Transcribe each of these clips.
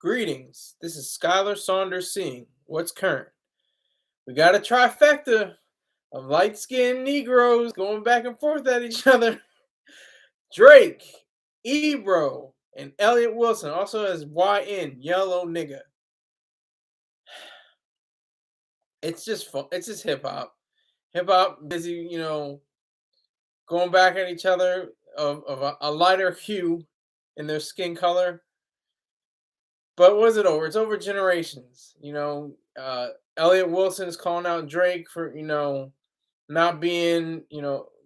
Greetings. This is Skyler Saunders seeing what's current. We got a trifecta of light-skinned Negroes going back and forth at each other. Drake, Ebro, and Elliott Wilson, also as YN, Yellow Nigga. It's just fun. It's just hip hop. Hip hop busy, going back at each other of a lighter hue in their skin color. But was it over? It's over generations. Elliott Wilson is calling out Drake for, not being,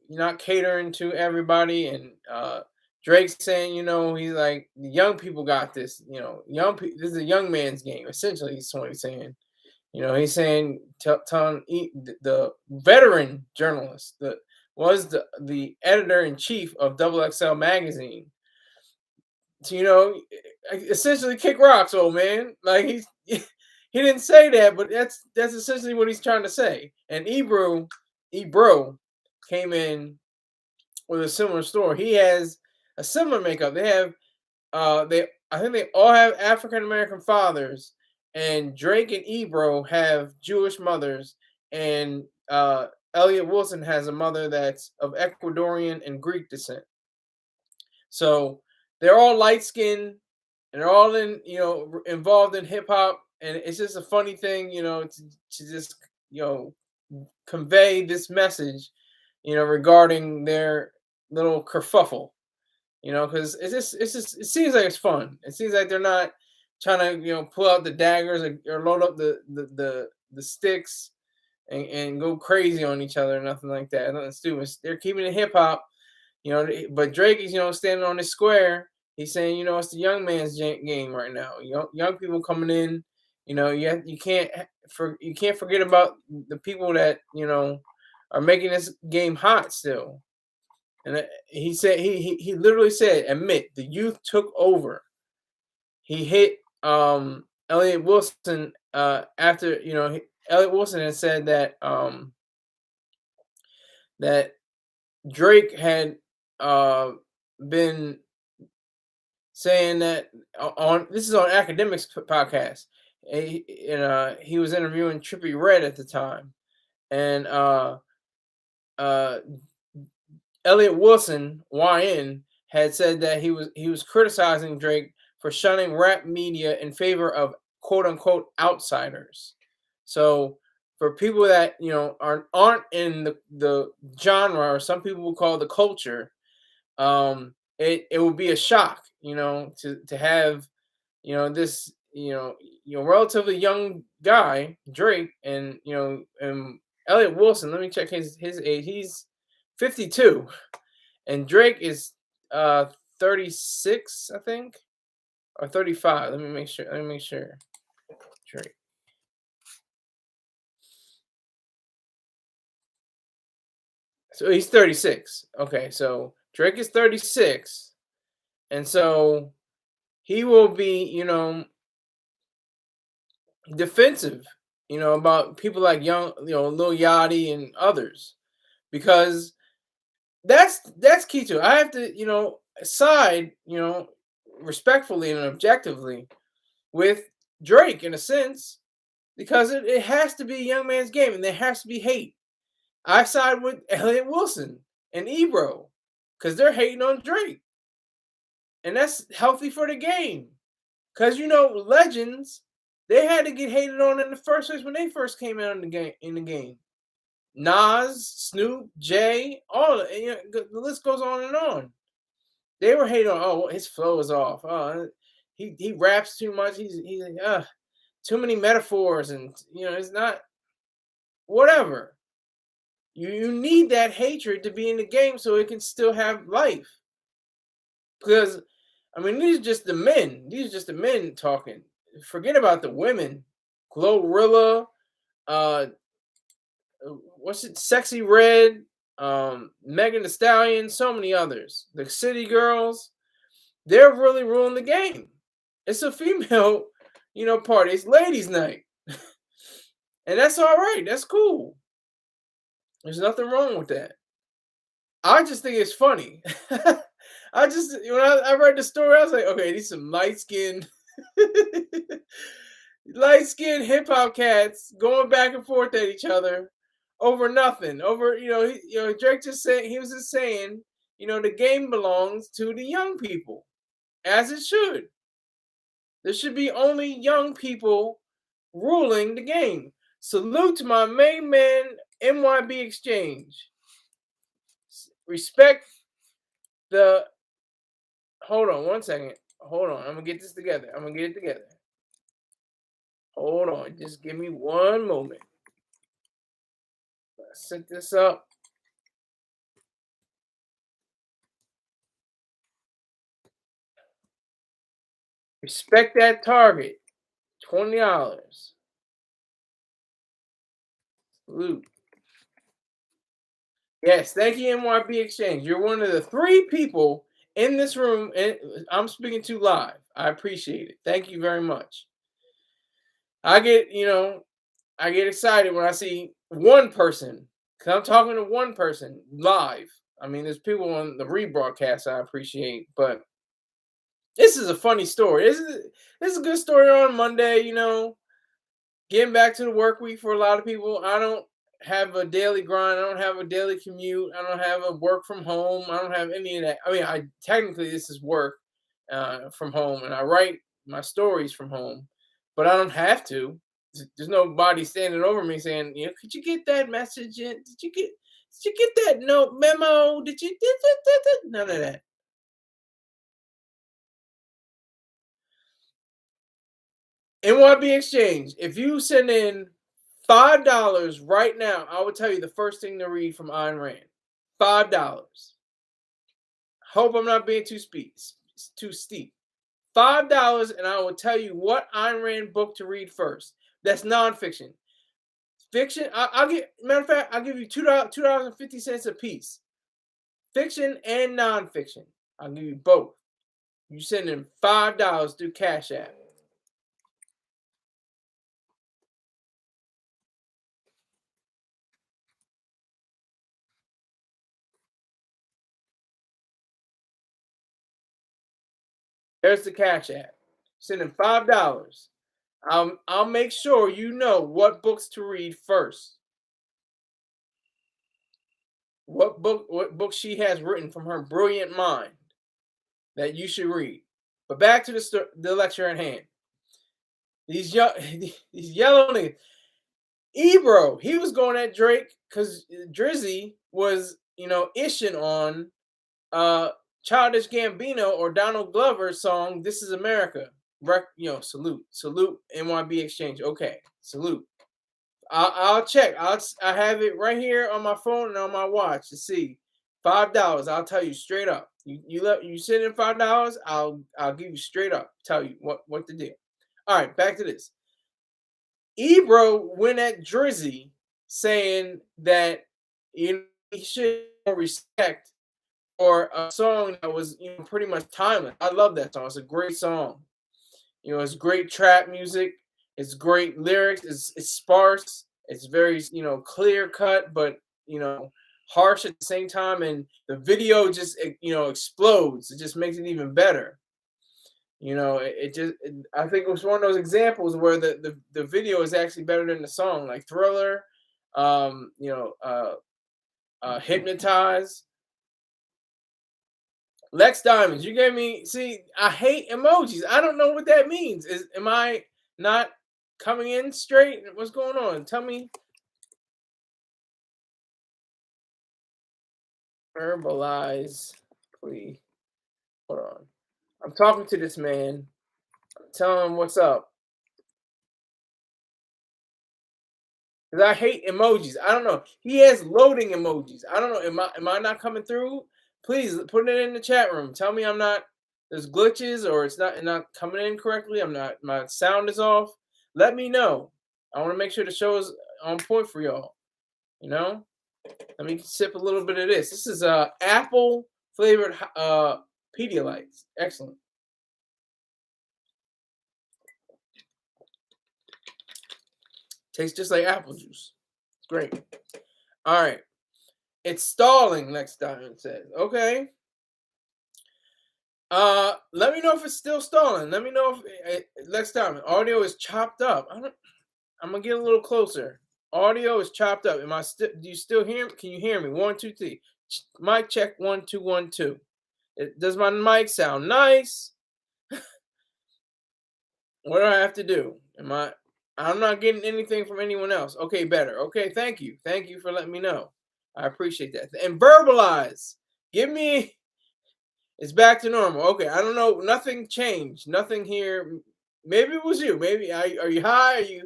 not catering to everybody. And Drake's saying, he's like, the young people got this, this is a young man's game. Essentially, he's what he's saying. He's saying, telling the veteran journalist that was the editor in chief of Double XL magazine to, essentially kick rocks, old man. Like he didn't say that, but that's essentially what he's trying to say. And Ebro came in with a similar story. He has a similar makeup. They have I think they all have African American fathers, and Drake and Ebro have Jewish mothers, and Elliott Wilson has a mother that's of Ecuadorian and Greek descent. So they're all light skinned and they're all involved in hip hop, and it's just a funny thing, to just convey this message, regarding their little kerfuffle, because it seems like it's fun. It seems like they're not trying to pull out the daggers or load up the sticks and go crazy on each other or nothing like that. Nothing stupid. They're keeping it hip hop. But Drake is, standing on his square. He's saying, it's the young man's game right now. Young people coming in. You can't forget about the people that are making this game hot still. And he said he literally said, admit the youth took over. He hit Elliott Wilson after Elliott Wilson had said that that Drake had been saying that this is on Academics podcast. He was interviewing Trippie Redd at the time, and Elliott Wilson YN had said that he was criticizing Drake for shunning rap media in favor of quote unquote outsiders. So for people that aren't in the genre, or some people will call the culture, it would be a shock, to have this relatively young guy Drake and and Elliott Wilson. Let me check his age. He's 52, and Drake is 36, I think, or 35. Let me make sure. Drake. So he's 36. Okay, so Drake is 36. And so he will be, defensive, about people like young, Lil Yachty and others. Because that's key to it. I have to, side, respectfully and objectively with Drake in a sense, because it has to be a young man's game and there has to be hate. I side with Elliott Wilson and Ebro because they're hating on Drake. And that's healthy for the game. Because, legends, they had to get hated on in the first place when they first came out in the game. Nas, Snoop, Jay, all the list goes on and on. They were hating on, oh, his flow is off. Oh, he raps too much. He's too many metaphors, and it's not whatever. You need that hatred to be in the game so it can still have life. Because these are just the men. These are just the men talking. Forget about the women. Glorilla, Sexy Red, Megan Thee Stallion, so many others. The City Girls, they're really ruling the game. It's a female, party. It's ladies' night. And that's all right. That's cool. There's nothing wrong with that. I just think it's funny. When I read the story, I was like, okay, these some light-skinned Light skinned hip hop cats going back and forth at each other over nothing. Over Drake just said he was just saying the game belongs to the young people as it should. There should be only young people ruling the game. Salute to my main man MYB Exchange. Respect the. Hold on one second. Hold on. I'm gonna get this together. I'm gonna get it together. Hold on. Just give me one moment. Let's set this up. Respect that target. $20. Salute. Yes, thank you, MYB Exchange. You're one of the 3 people in this room, and I'm speaking to live. I appreciate it. Thank you very much. I get excited when I see one person, because I'm talking to one person live. I mean, there's people on the rebroadcast I appreciate, but this is a funny story. This is a good story on Monday, getting back to the work week for a lot of people. I don't have a daily grind. I don't have a daily commute. I don't have a work from home. I don't have any of that. I mean, technically this is work from home, and I write my stories from home, but I don't have to. There's nobody standing over me saying, could you get that message in? Did you get that note memo? Did you none of that. NYB Exchange, if you send in $5 right now, I will tell you the first thing to read from Ayn Rand. $5. Hope I'm not being too steep. $5, and I will tell you what Ayn Rand book to read first. That's nonfiction. Fiction, matter of fact, I'll give you $2.50 a piece. Fiction and nonfiction. I'll give you both. You send in $5 through Cash App. There's the Cash App. Send in $5. I'll make sure you know what books to read first. What book she has written from her brilliant mind that you should read. But back to the lecture at hand. These yellow niggas. Ebro, he was going at Drake because Drizzy was, ishing on Childish Gambino or Donald Glover's song "This Is America." Salute NYB Exchange. Okay, salute. I'll check. I have it right here on my phone and on my watch to see. $5. I'll tell you straight up. You send in $5. I'll give you straight up. Tell you what to do. All right, back to this. Ebro went at Drizzy saying that he should respect for a song that was pretty much timeless. I love that song. It's a great song. It's great trap music. It's great lyrics. It's sparse. It's very clear cut, but harsh at the same time. And the video just explodes. It just makes it even better. I think it was one of those examples where the video is actually better than the song, like Thriller, Hypnotize. Lex Diamonds, you gave me. See, I hate emojis. I don't know what that means. Am I not coming in straight? What's going on? Tell me. Verbalize, please. Hold on. I'm talking to this man. I'm telling him what's up. Because I hate emojis. I don't know. He has loading emojis. I don't know. Am I not coming through? Please put it in the chat room. Tell me I'm not. There's glitches or it's not coming in correctly. I'm not. My sound is off. Let me know. I want to make sure the show is on point for y'all. Let me sip a little bit of this. This is apple flavored Pedialytes. Excellent. Tastes just like apple juice. It's great. All right. It's stalling, Lex Diamond says. Okay. Let me know if it's still stalling. Let me know if next time audio is chopped up. I'm gonna get a little closer. Audio is chopped up. Am I still? Do you still hear? Can you hear me? 1, 2, 3. Mic check. 1, 2, 1, 2. Does my mic sound nice? What do I have to do? Am I? I'm not getting anything from anyone else. Okay, better. Okay, thank you. Thank you for letting me know. I appreciate that. And verbalize. Give me. It's back to normal. Okay, I don't know. Nothing changed. Nothing here. Maybe it was you. Maybe are you high?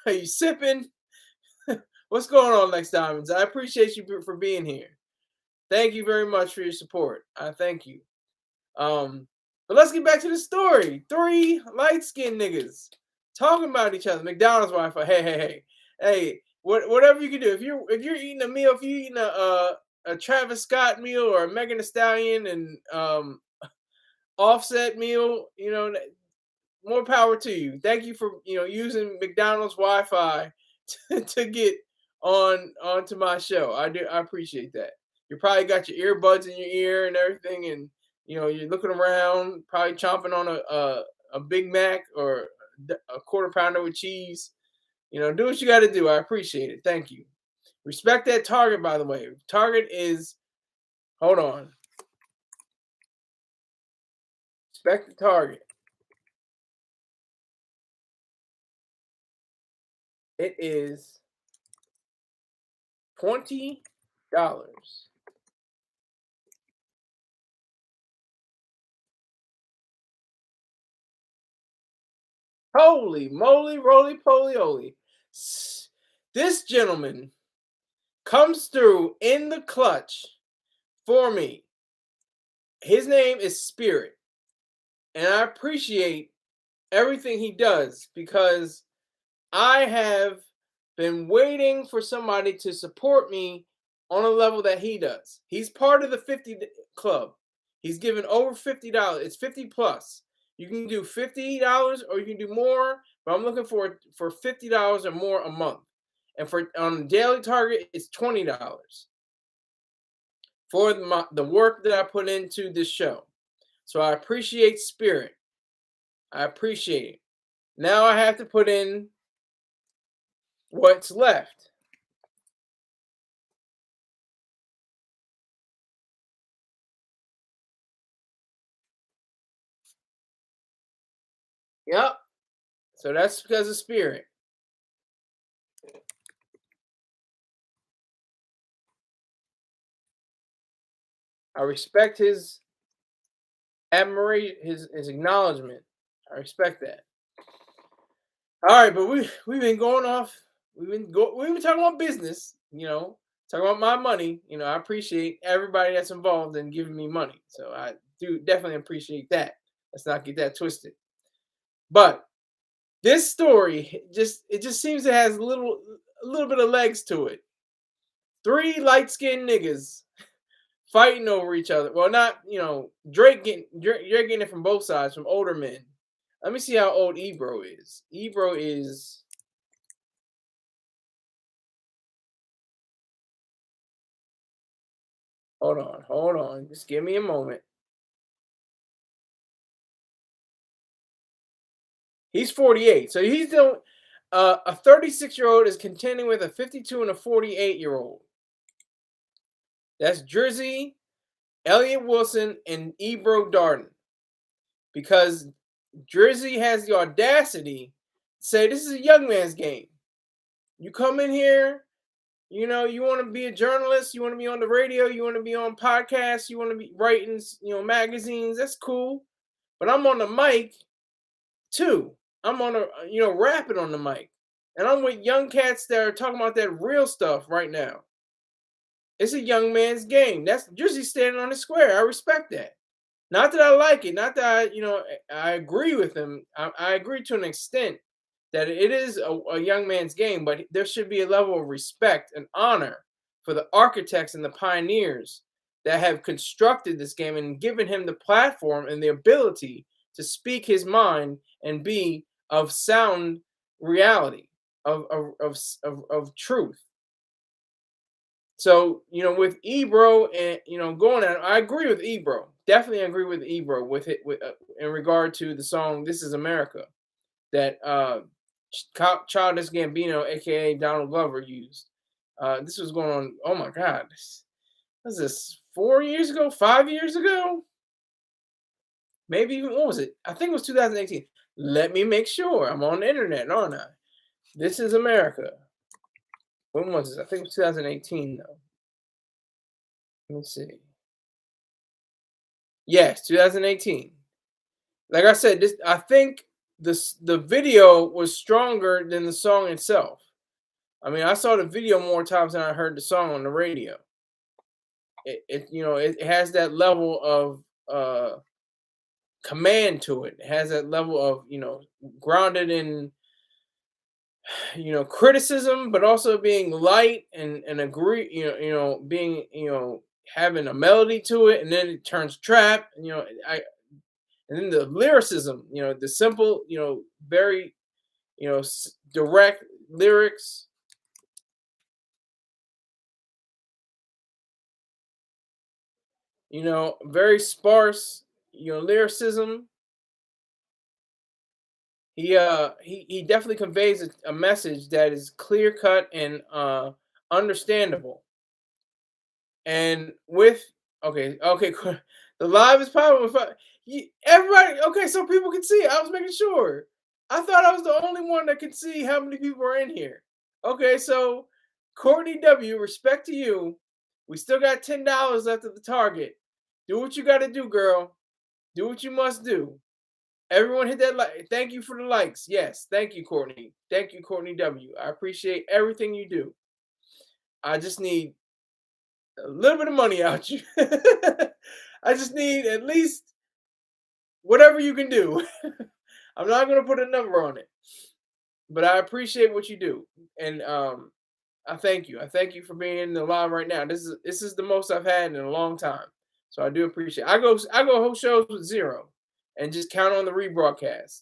Are you sipping? What's going on, Lex Diamonds? I appreciate you for being here. Thank you very much for your support. I thank you. But let's get back to the story. 3 light-skinned niggas talking about each other. McDonald's Wi-Fi. Hey. Whatever you can do. If you're eating a meal, if you're eating a Travis Scott meal or a Megan Thee Stallion and Offset meal, more power to you. Thank you for using McDonald's Wi-Fi to get onto my show. I appreciate that. You probably got your earbuds in your ear and everything, and you're looking around, probably chomping on a Big Mac or a quarter pounder with cheese. Do what you got to do. I appreciate it. Thank you. Respect that Target, by the way. Target is. Hold on. Respect the Target. It is $20. Holy moly, roly poly oly. This gentleman comes through in the clutch for me. His name is Spirit. And I appreciate everything he does because I have been waiting for somebody to support me on a level that he does. He's part of the 50 club. He's given over $50. It's 50 plus. You can do $50 or you can do more, but I'm looking for $50 or more a month. And for on daily target, it's $20 for the work that I put into this show. So I appreciate Spirit. I appreciate it. Now I have to put in what's left. Yep. So that's because of Spirit. I respect his admiration, his acknowledgement. I respect that. All right, but we've been going off. We've been talking about business. Talking about my money. I appreciate everybody that's involved in giving me money. So I do definitely appreciate that. Let's not get that twisted. But this story just seems it has a little bit of legs to it. 3 light-skinned niggas fighting over each other. Well, not Drake getting it from both sides, from older men. Let me see how old Ebro is. Ebro is. Hold on. Just give me a moment. He's 48. So he's doing a 36-year-old is contending with a 52 and a 48-year-old. That's Drizzy, Elliott Wilson, and Ebro Darden. Because Drizzy has the audacity to say this is a young man's game. You come in here, you want to be a journalist, you want to be on the radio, you want to be on podcasts, you want to be writing, magazines. That's cool. But I'm on the mic too. I'm on rapping on the mic. And I'm with young cats that are talking about that real stuff right now. It's a young man's game. That's Drizzy standing on the square. I respect that. Not that I like it. Not that I agree with him. I agree to an extent that it is a young man's game, but there should be a level of respect and honor for the architects and the pioneers that have constructed this game and given him the platform and the ability to speak his mind and be of sound reality, of truth. So, with Ebro and, going at it, I agree with Ebro. definitely agree with Ebro with it with in regard to the song "This Is America" that Childish Gambino, aka Donald Glover, used. This was going on. Oh my God, was this 4 years ago? 5 years ago? Maybe even what was it? I think it was 2018. Let me make sure. I'm on the internet, aren't I? This is America. When was it? I think it was 2018 though. Let me see. Yes, 2018. Like I said, this I think the video was stronger than the song itself. I mean, I saw the video more times than I heard the song on the radio. It has that level of command to it. It has that level of grounded in criticism, but also being light and agree. Being having a melody to it, and then it turns trap. And then the lyricism. The simple. Very direct lyrics. Very sparse. Lyricism. He definitely conveys a message that is clear cut and understandable. And with okay, the live is popping. Everybody, okay, so people can see. I was making sure. I thought I was the only one that could see how many people are in here. Okay, so Courtney W, respect to you. We still got $10 left at the target. Do what you got to do, girl. Do what you must do. Everyone hit that like. Thank you for the likes. Yes, thank you, Courtney. Thank you, Courtney W. I appreciate everything you do. I just need a little bit of money out you. I just need at least whatever you can do. I'm not gonna put a number on it, but I appreciate what you do, and I thank you. I thank you for being in the live right now. This is the most I've had in a long time, so I do appreciate. I go whole shows with zero, and just count on the rebroadcast,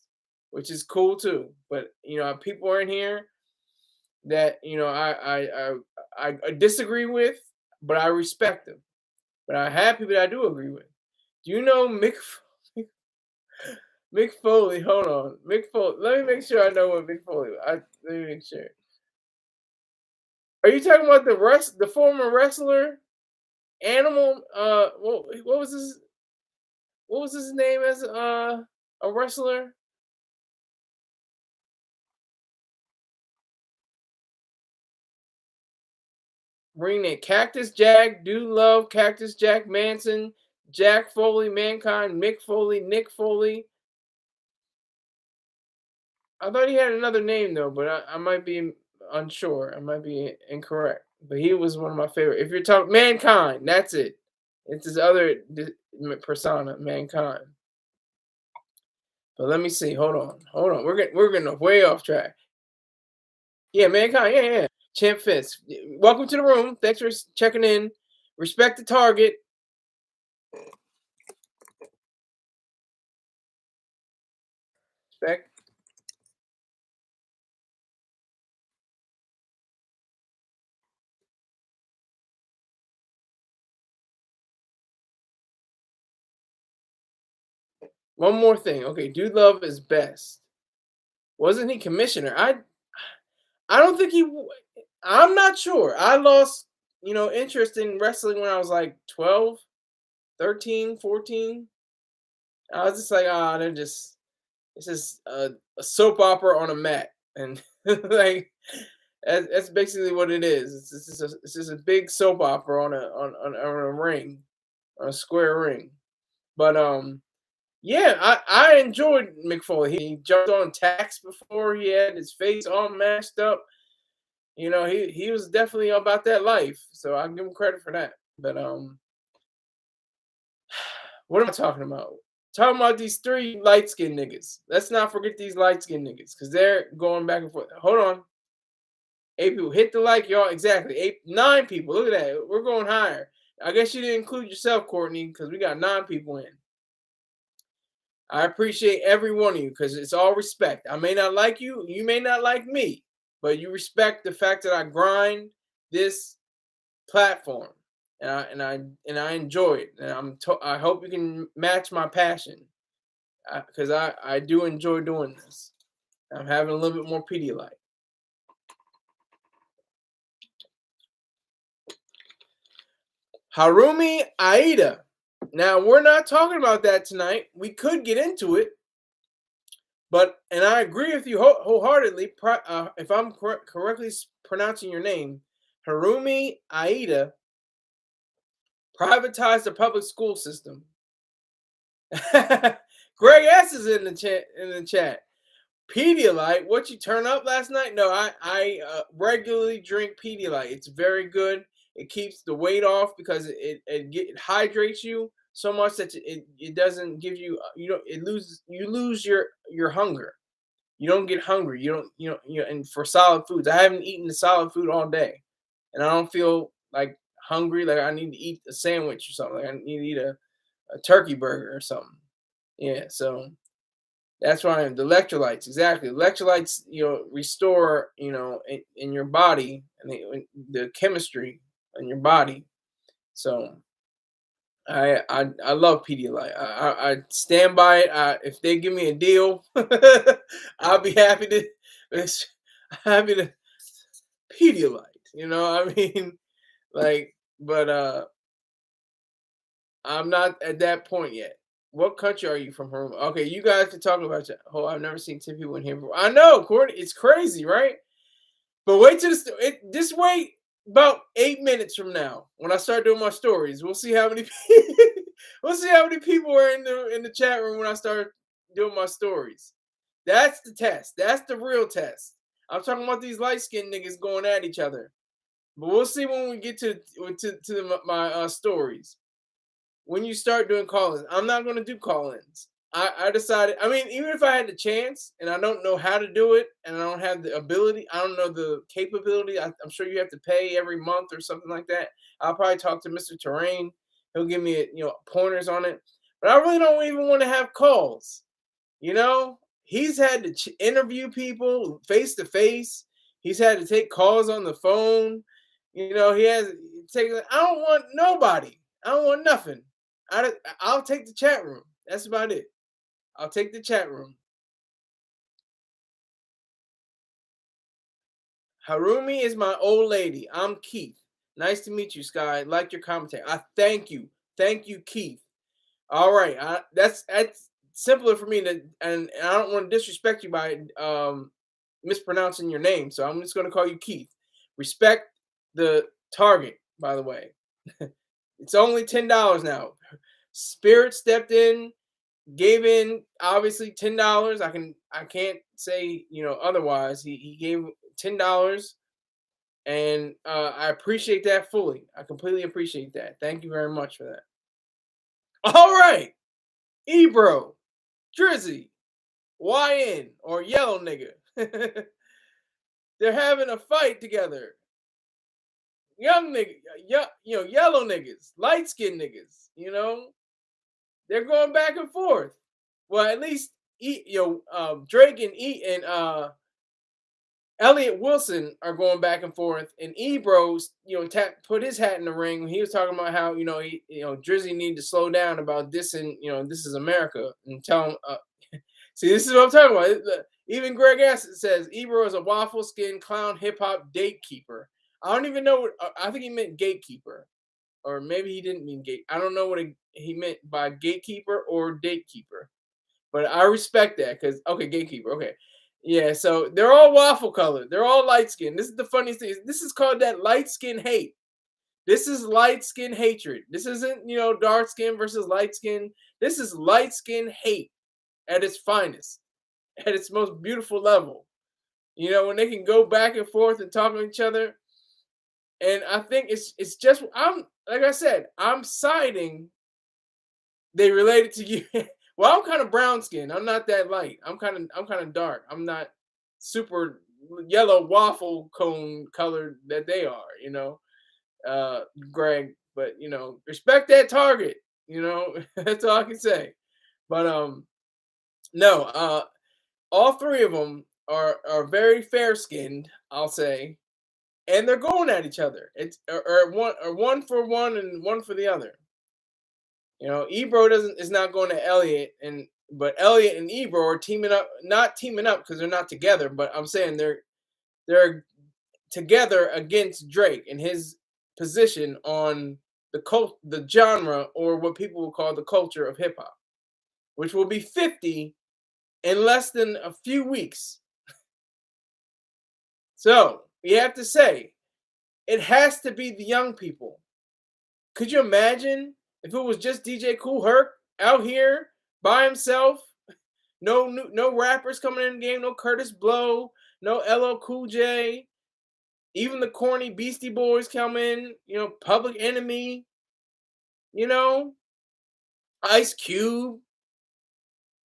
which is cool too. But people are in here that I disagree with, but I respect them. But I have people that I do agree with. Do you know Mick Foley? Hold on, Mick Foley. Let me make sure I know what Mick Foley. Let me make sure. Are you talking about the former wrestler, Animal? What was his name as a wrestler? Ring name: Cactus Jack, Dude Love, Cactus Jack Manson, Jack Foley, Mankind, Mick Foley, Nick Foley. I thought he had another name though, but I might be unsure. I might be incorrect. But he was one of my favorite. If you're talking Mankind, that's it. It's his other persona, Mankind. But let me see. Hold on. We're getting way off track. Yeah, Mankind. Yeah. Champ Fist. Welcome to the room. Thanks for checking in. Respect the target. Respect. One more thing. Okay, Dude Love is best. Wasn't he commissioner? I don't think he. I'm not sure. I lost, interest in wrestling when I was like 12, 13, 14. I was just like, it's just a soap opera on a mat, and like that's basically what it is. It's just a big soap opera on a ring, on a square ring. But yeah, I enjoyed Mick Foley. He jumped on tax before. He had his face all mashed up. He was definitely about that life. So I give him credit for that. But what am I talking about? Talking about these three light skinned niggas. Let's not forget these light skinned niggas because they're going back and forth. Hold on. 8 people. Hit the like, y'all. Exactly. 9 people. Look at that. We're going higher. I guess you didn't include yourself, Courtney, because we got 9 people in. I appreciate every one of you because it's all respect. I may not like you. You may not like me. But you respect the fact that I grind this platform. and I enjoy it, and I hope you can match my passion, because I do enjoy doing this. I'm having a little bit more Pedialyte. Harumi Aida. Now we're not talking about that tonight. We could get into it, and I agree with you wholeheartedly. If I'm correctly pronouncing your name, Harumi Aida privatized the public school system. Greg S is in the chat. Pedialyte, what you turn up last night? No, I regularly drink Pedialyte. It's very good. It keeps the weight off because it hydrates you so much that it doesn't give you you lose your hunger. You don't get hungry. And for solid foods, I haven't eaten the solid food all day, and I don't feel like hungry. Like I need to eat a sandwich or something. Like I need to eat a turkey burger or something. Yeah, so that's why the electrolytes, exactly. Electrolytes, restore, in your body and the chemistry in your body. So I love Pedialyte. I stand by it. If they give me a deal, I'll be happy to. Happy to Pedialyte. I mean, like, but I'm not at that point yet. What country are you from, Herman? Okay, you guys can talk about it. Oh, I've never seen 10 people in here before. I know, Courtney, it's crazy, right? But wait till just wait about 8 minutes from now when I start doing my stories. We'll see how many people are in the chat room when I start doing my stories. That's the test. That's the real test. I'm talking about these light-skinned niggas going at each other. But we'll see when we get to my stories. When you start doing call-ins, I'm not going to do call-ins. I decided, I mean, even if I had the chance and I don't know how to do it and I don't have the ability, I don't know the capability, I'm sure you have to pay every month or something like that. I'll probably talk to Mr. Terrain. He'll give me, pointers on it. But I really don't even want to have calls. He's had to interview people face to face. He's had to take calls on the phone. He has to take. I don't want nobody. I don't want nothing. I'll take the chat room. That's about it. I'll take the chat room. Harumi is my old lady. I'm Keith. Nice to meet you, Sky. Like your commentary. I thank you. Thank you, Keith. All right. That's simpler for me and I don't want to disrespect you by mispronouncing your name. So I'm just going to call you Keith. Respect the target, by the way. It's only $10 now. Spirit stepped in, gave in obviously $10. I can't say otherwise. He gave $10, and I appreciate that fully. I completely appreciate that. Thank you very much for that. All right, Ebro, Drizzy, YN or Yellow Nigga. They're having a fight together. Young nigga, yellow niggas, light skinned niggas. They're going back and forth. Well, at least Drake and Elliott Wilson are going back and forth, and Ebro's put his hat in the ring when he was talking about how Drizzy need to slow down about this, and this is America, and tell him. See, this is what I'm talking about. Even Greg S says Ebro is a waffle skin clown hip hop date keeper. I don't even know what I think he meant gatekeeper, or maybe he didn't mean gate. I don't know what he meant by gatekeeper or date keeper, but I respect that because gatekeeper. Okay. Yeah, so they're all waffle colored. They're all light skinned. This is the funniest thing. This is called that light skin hate. This is light skin hatred. This isn't, dark skin versus light skin. This is light skin hate at its finest, at its most beautiful level. When they can go back and forth and talk to each other. And I think it's just, like I said, I'm siding they related to you. Well, I'm kind of brown skinned. I'm not that light. I'm kind of dark. I'm not super yellow waffle cone colored that they are, Greg. But respect that target. That's all I can say. But no, all three of them are very fair skinned, I'll say. and they're going at each other. It's or one for one and one for the other. You know, Ebro doesn't is not going to Elliot, and but Elliot and Ebro are teaming up, not teaming up because they're not together, but I'm saying they're together against Drake and his position on the genre, or what people will call the culture of hip hop, which will be 50 in less than a few weeks. So we have to say it has to be the young people. Could you imagine if it was just DJ Kool Herc out here by himself? No rappers coming in the game, no Curtis Blow, no LL Cool J, even the corny Beastie Boys come in, you know, Public Enemy, you know, Ice Cube.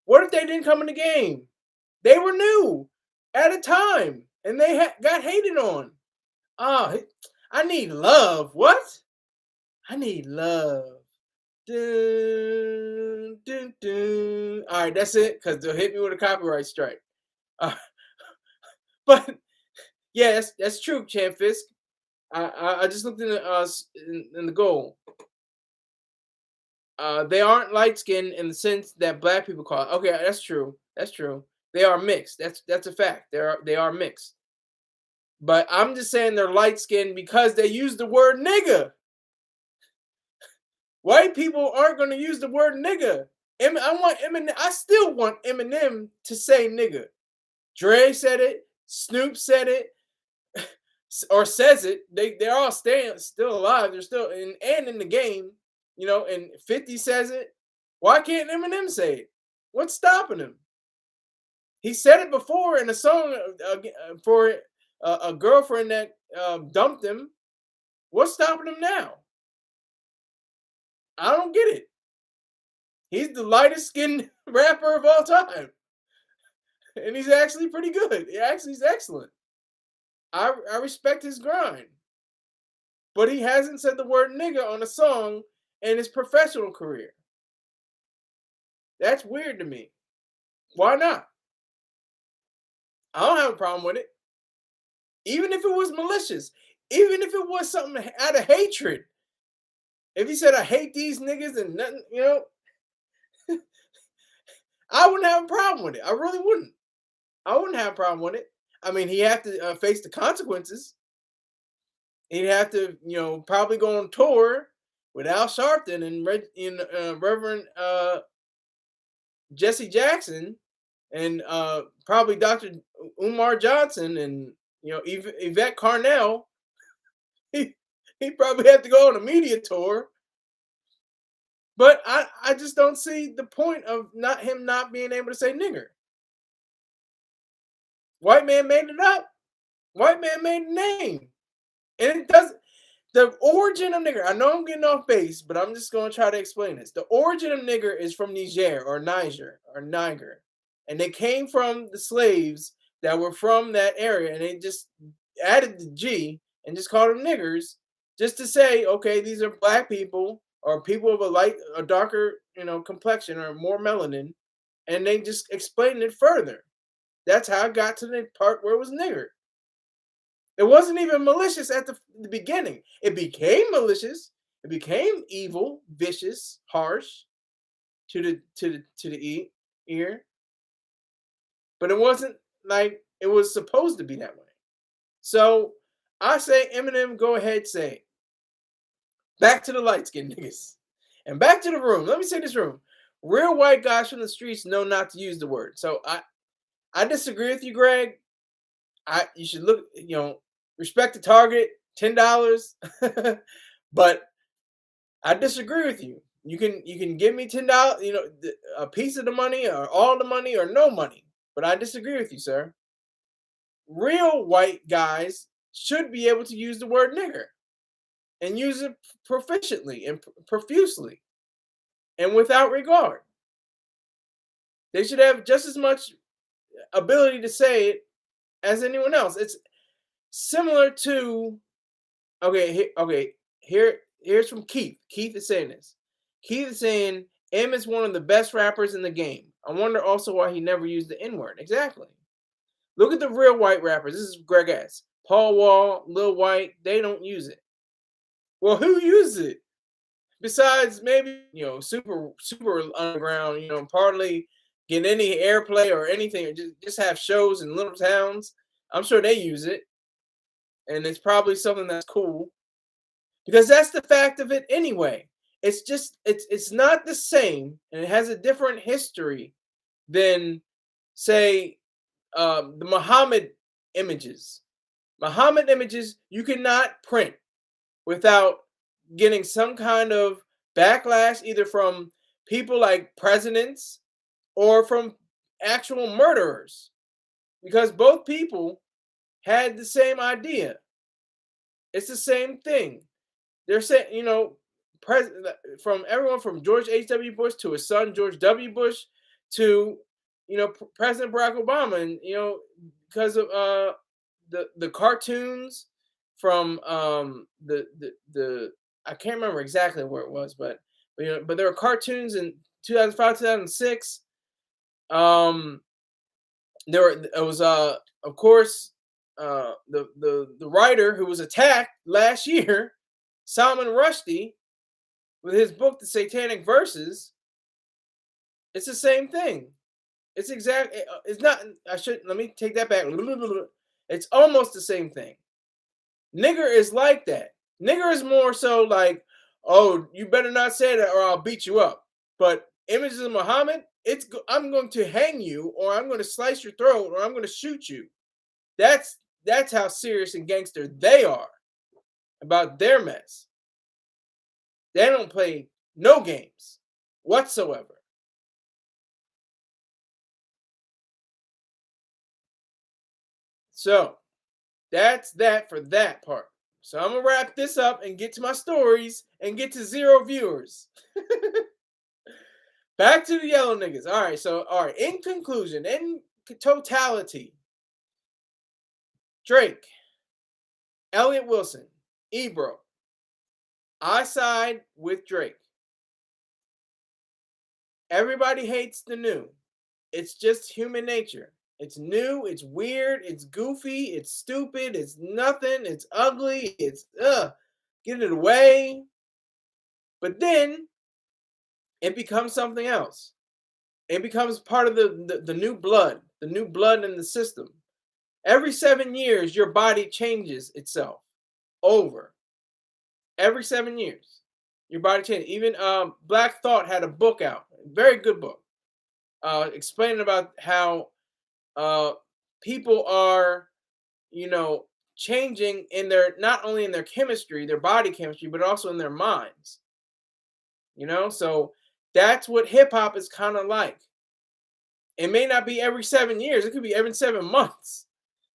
What if they didn't come in the game? They were new at a time and they got hated on. Oh, I need love. What? I need love. Dun, dun, dun. All right, that's it, because they'll hit me with a copyright strike. But yeah, that's true, Champ Fisk. I just looked in the goal. They aren't light skinned in the sense that black people call it. Okay, that's true. That's true. They are mixed. That's a fact. They are mixed. But I'm just saying they're light skinned because they use the word nigga. White people aren't going to use the word nigga. I want Eminem. I still want Eminem to say nigga. Dre said it. Snoop said it, or says it. They're all still alive. They're still in the game. You know, and 50 says it. Why can't Eminem say it? What's stopping him? He said it before in a song for a girlfriend that dumped him. What's stopping him now? I don't get it. He's the lightest skinned rapper of all time. And he's actually pretty good. He's excellent. I respect his grind. But he hasn't said the word nigga on a song in his professional career. That's weird to me. Why not? I don't have a problem with it. Even if it was malicious. Even if it was something out of hatred. If he said, I hate these niggas and nothing, you know, I wouldn't have a problem with it. I really wouldn't. I wouldn't have a problem with it. I mean, he had to face the consequences. He'd have to, you know, probably go on tour with Al Sharpton and Reverend Jesse Jackson and probably Dr. Umar Johnson and, you know, Yvette Carnell. He probably had to go on a media tour. But I just don't see the point of him not being able to say nigger. White man made it up. White man made the name. And it doesn't. The origin of nigger, I know I'm getting off base, but I'm just going to try to explain this. The origin of nigger is from Niger or Niger. And they came from the slaves that were from that area. And they just added the G and just called them niggers just to say, okay, these are black people or people of a darker, you know, complexion or more melanin. And they just explained it further. That's how it got to the part where it was nigger. It wasn't even malicious at the beginning. It became malicious. It became evil, vicious, harsh to the ear. But it wasn't like it was supposed to be that way. So I say, Eminem, go ahead, say it. Back to the light-skinned niggas. And back to the room. Let me say this room. Real white guys from the streets know not to use the word. So I disagree with you, Greg. You should look, you know, respect the target, $10. But I disagree with you. You can give me $10, you know, a piece of the money or all the money or no money. But I disagree with you, sir. Real white guys should be able to use the word nigger and use it proficiently and profusely and without regard. They should have just as much ability to say it as anyone else. It's similar to, here's from Keith. Keith is saying this. Keith is saying M is one of the best rappers in the game. I wonder also why he never used the N-word. Exactly. Look at the real white rappers. This is Greg S. Paul Wall, Lil White, they don't use it. Well, who uses it? Besides maybe, super underground, partly get any airplay or anything, or just have shows in little towns. I'm sure they use it, and it's probably something that's cool because that's the fact of it anyway. It's not the same, and it has a different history than, say, the Muhammad images. Muhammad images you cannot print without getting some kind of backlash, either from people like presidents or from actual murderers, because both people had the same idea. It's the same thing. They're saying, president from everyone from George H.W. Bush to his son George W. Bush to President Barack Obama, and because of the cartoons from the I can't remember exactly where it was, but there were cartoons in 2005, 2006. It was of course the writer who was attacked last year, Salman Rushdie, with his book The Satanic Verses. It's the same thing. It's not. Let me take that back. It's almost the same thing. Nigger is like that. Nigger is more so like, oh, you better not say that or I'll beat you up. But images of Muhammad, I'm going to hang you, or I'm going to slice your throat, or I'm going to shoot you. That's how serious and gangster they are about their mess. They don't play no games whatsoever. So that's that for that part. So I'm gonna wrap this up and get to my stories and get to 0 viewers. Back to the yellow niggas. All right. In conclusion, in totality, Drake, Elliott Wilson, Ebro. I side with Drake. Everybody hates the new. It's just human nature. It's new, it's weird, it's goofy, it's stupid, it's nothing, it's ugly, it's get it away. But then it becomes something else. It becomes part of the new blood in the system. Every 7 years, your body changes itself over. Every 7 years, your body changes. Even Black Thought had a book out, very good book, explaining about how people are, changing in not only in their chemistry, their body chemistry, but also in their minds. So that's what hip hop is kind of like. It may not be every 7 years; it could be every 7 months.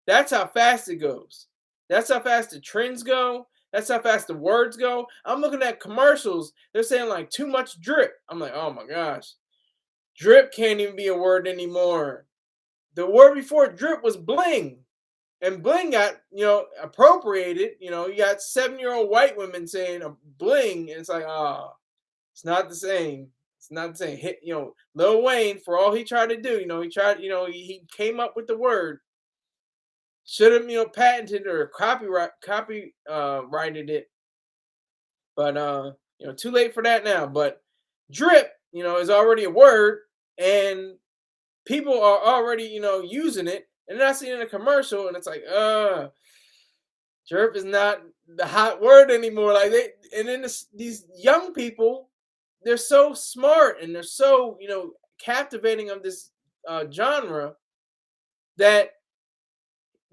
That's how fast it goes. That's how fast the trends go. That's how fast the words go. I'm looking at commercials. They're saying like too much drip. I'm like, oh my gosh, drip can't even be a word anymore. The word before drip was bling, and bling got appropriated. You got 7-year-old white women saying bling, and it's like, it's not the same. It's not the same. Lil Wayne, for all he tried to do, he came up with the word. Should have patented or copyrighted it, but too late for that now. But drip, is already a word, and people are already, using it, and then I see it in a commercial, and it's like, drip is not the hot word anymore. Like and then these young people, they're so smart and they're so, captivating of this genre that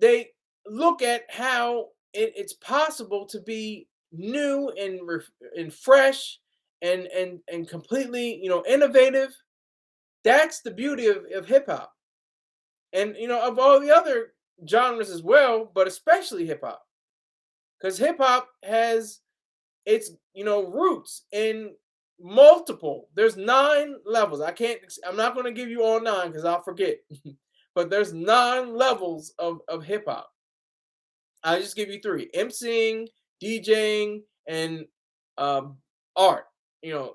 they look at how it's possible to be new and fresh and completely, innovative. That's the beauty of hip hop, and of all the other genres as well, but especially hip hop, because hip hop has its roots in multiple. There's 9 levels. I'm not going to give you all 9 because I'll forget, but there's 9 levels of hip hop. I'll just give you 3: emceeing, DJing, and art.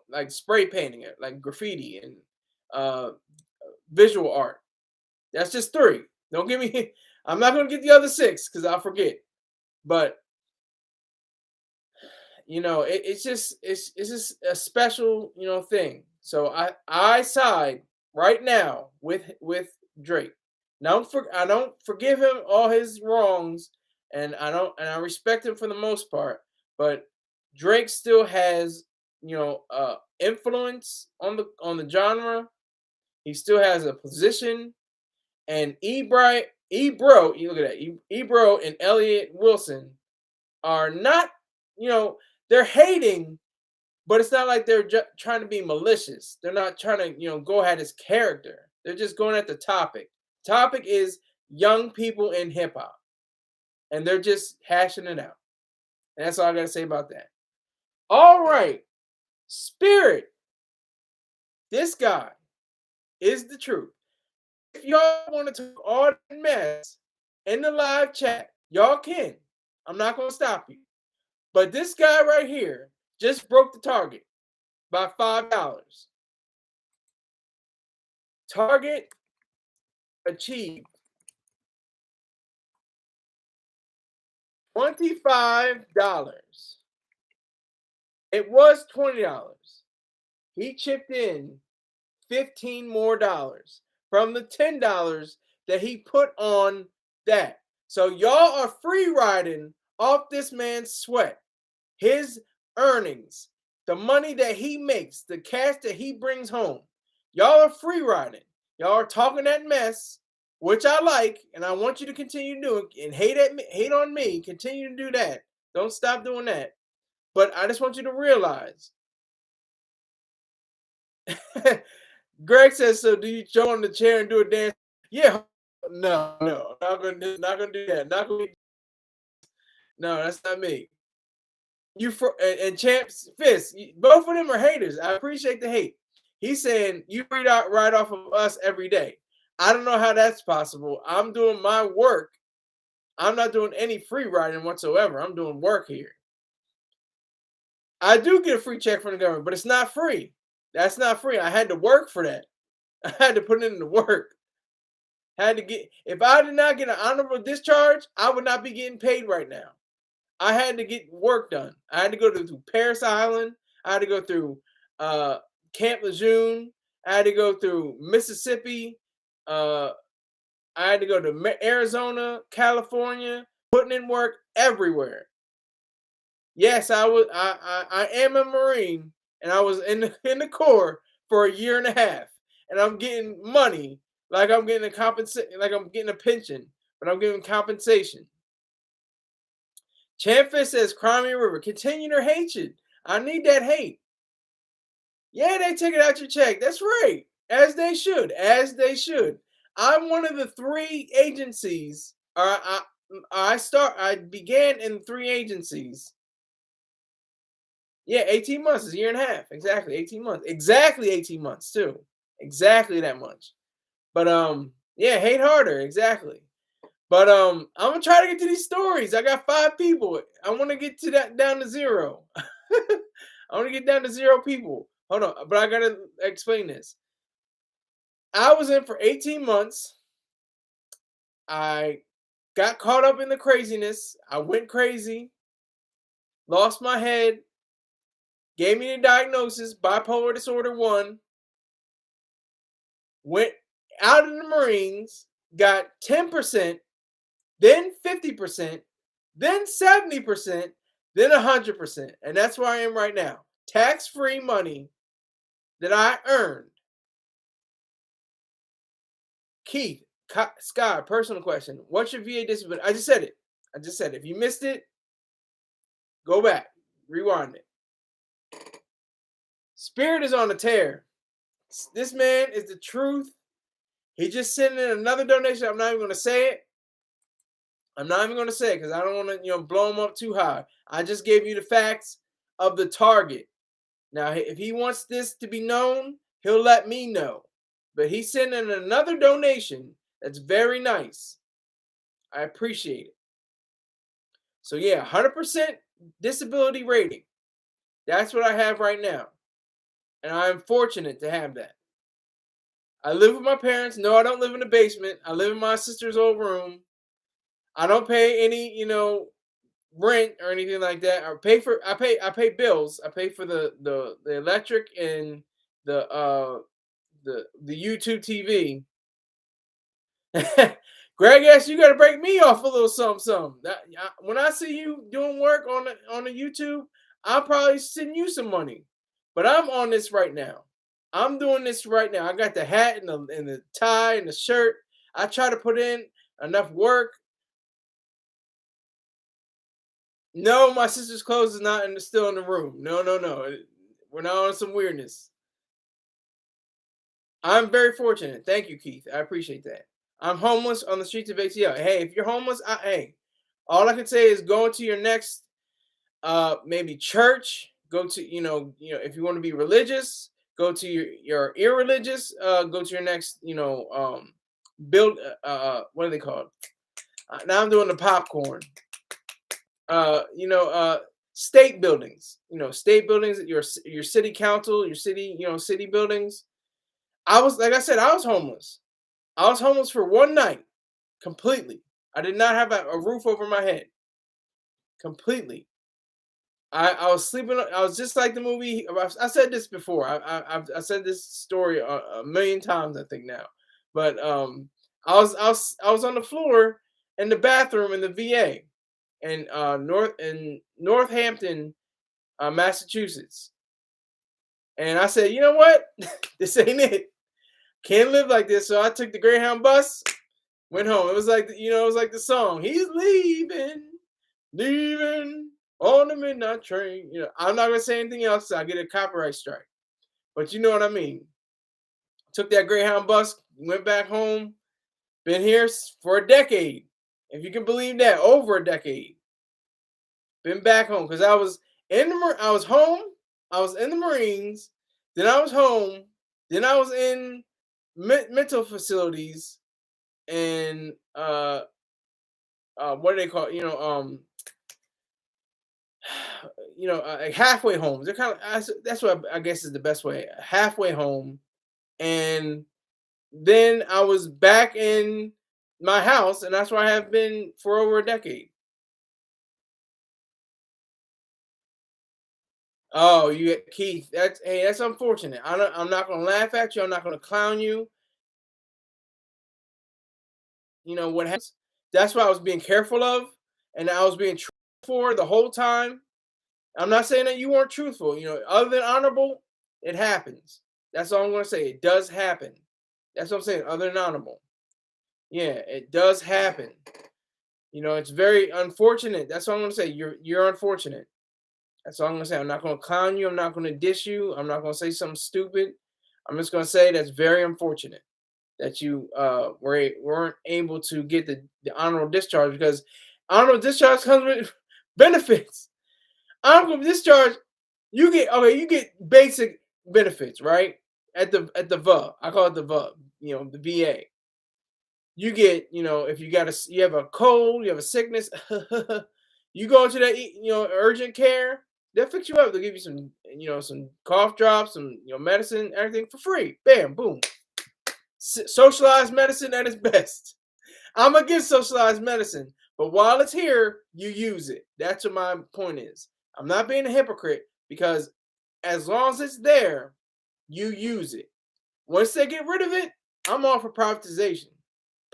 Like spray painting it, like graffiti and visual art. That's just 3. Don't give me. I'm not going to get the other 6 because I'll forget. But it's just a special thing. So I side right now with Drake. I don't forgive him all his wrongs, and I respect him for the most part. But Drake still has influence on the genre. He still has a position, and Ebro, you look at that, Ebro and Elliott Wilson are not, you know, they're hating, but it's not like they're trying to be malicious. They're not trying to, go at his character. They're just going at the topic. Topic is young people in hip hop, and they're just hashing it out. And that's all I got to say about that. All right, Spirit. This guy is the truth. If y'all want to talk all that mess in the live chat, y'all can. I'm not going to stop you. But this guy right here just broke the target by $5. Target achieved $25. It was $20. He chipped in $15 more from the $10 that he put on that. So y'all are free riding off this man's sweat, his earnings, the money that he makes, the cash that he brings home. Y'all are free riding. Y'all are talking that mess, which I like, and I want you to continue doing and hate on me. Continue to do that. Don't stop doing that. But I just want you to realize. Greg says, so do you jump on the chair and do a dance? Yeah. No, not gonna do that. No, that's not me. And Champs Fist, both of them are haters. I appreciate the hate. He's saying you read out right off of us every day. I don't know how that's possible. I'm doing my work. I'm not doing any free riding whatsoever. I'm doing work here. I do get a free check from the government, but it's not free. That's not free. I had to work for that. I had to put in the work. If I did not get an honorable discharge, I would not be getting paid right now. I had to get work done. I had to go through Paris Island. I had to go through Camp Lejeune. I had to go through Mississippi. I had to go to Arizona, California, putting in work everywhere. Yes, I am a Marine, and I was in the Corps for a year and a half, and I'm getting money like I'm getting like I'm getting a pension, but I'm getting compensation. Champfist says, Crimea River, continue their hatred. I need that hate. Yeah, they take it out your check. That's right. As they should. As they should. I'm one of the 3 agencies. I began in 3 agencies. Yeah, 18 months is a year and a half. Exactly, 18 months. Exactly 18 months, too. Exactly that much. But yeah, hate harder. Exactly. But I'm gonna try to get to these stories. I got 5 people. I want to get to that down to 0. I want to get down to 0 people. Hold on, but I gotta explain this. I was in for 18 months. I got caught up in the craziness. I went crazy, lost my head, gave me the diagnosis, bipolar disorder 1, went out of the Marines, got 10%, then 50%, then 70%, then 100%. And that's where I am right now. Tax-free money that I earned. Keith, Sky, personal question. What's your VA disability? I just said it. If you missed it, go back. Rewind it. Spirit is on a tear. This man is the truth. He just sent in another donation. I'm not even going to say it. Because I don't want to, blow him up too high. I just gave you the facts of the target. Now, if he wants this to be known, he'll let me know. But he sent in another donation that's very nice. I appreciate it. So yeah, 100% disability rating. That's what I have right now. And I'm fortunate to have that. I live with my parents. No, I don't live in the basement. I live in my sister's old room. I don't pay any, rent or anything like that, or I pay bills. I pay for the electric and the YouTube TV. Greg asked, you got to break me off a little something, something. When I see you doing work on the YouTube, I'll probably send you some money. But I'm on this right now. I'm doing this right now. I got the hat and the tie and the shirt. I try to put in enough work. No, my sister's clothes is not still in the room. No, no, no. We're not on some weirdness. I'm very fortunate. Thank you, Keith. I appreciate that. I'm homeless on the streets of ATL. Hey, if you're homeless, hey, all I can say is go into your next maybe church. Go to if you want to be religious, go to your irreligious. Go to your next build. What are they called? Now I'm doing the popcorn. State buildings. State buildings. Your city council, your city city buildings. Like I said, I was homeless. I was homeless for one night, completely. I did not have a roof over my head, completely. I was sleeping. I was just like the movie. I said this before. I said this story a million times, I think now. But I was on the floor in the bathroom in the VA in Northampton, Massachusetts. And I said, you know what? This ain't it. Can't live like this. So I took the Greyhound bus, went home. It was like it was like the song. He's leaving on the midnight train. I'm not gonna say anything else. So I get a copyright strike. But you know what I mean. Took that Greyhound bus, went back home. Been here for a decade, if you can believe that, over a decade. Been back home because I was I was home. I was in the Marines. Then I was home. Then I was in mental facilities and what do they call like halfway homes. They're kind of that's what I guess is the best way. Halfway home, and then I was back in my house, and that's where I have been for over a decade. Oh, you Keith, that's unfortunate. I'm not gonna laugh at you. I'm not gonna clown you. What happens? That's what I was being careful of, and I was being truthful for the whole time. I'm not saying that you weren't truthful. Other than honorable, it happens. That's all I'm gonna say. It does happen. That's what I'm saying. Other than honorable, yeah, it does happen. It's very unfortunate. That's all I'm gonna say. You're unfortunate. That's all I'm gonna say. I'm not gonna clown you. I'm not gonna diss you. I'm not gonna say something stupid. I'm just gonna say that's very unfortunate that you weren't able to get the honorable discharge, because honorable discharge comes with benefits. Honorable discharge, you get basic benefits, right? At the VA. I call it the VA, the VA. You get, if you have a cold, you have a sickness, you go into that, urgent care, they'll fix you up. They'll give you some cough drops, some, medicine, everything for free. Bam, boom. Socialized medicine at its best. I'm against socialized medicine, but while it's here, you use it. That's what my point is. I'm not being a hypocrite, because as long as it's there, you use it. Once they get rid of it, I'm all for privatization.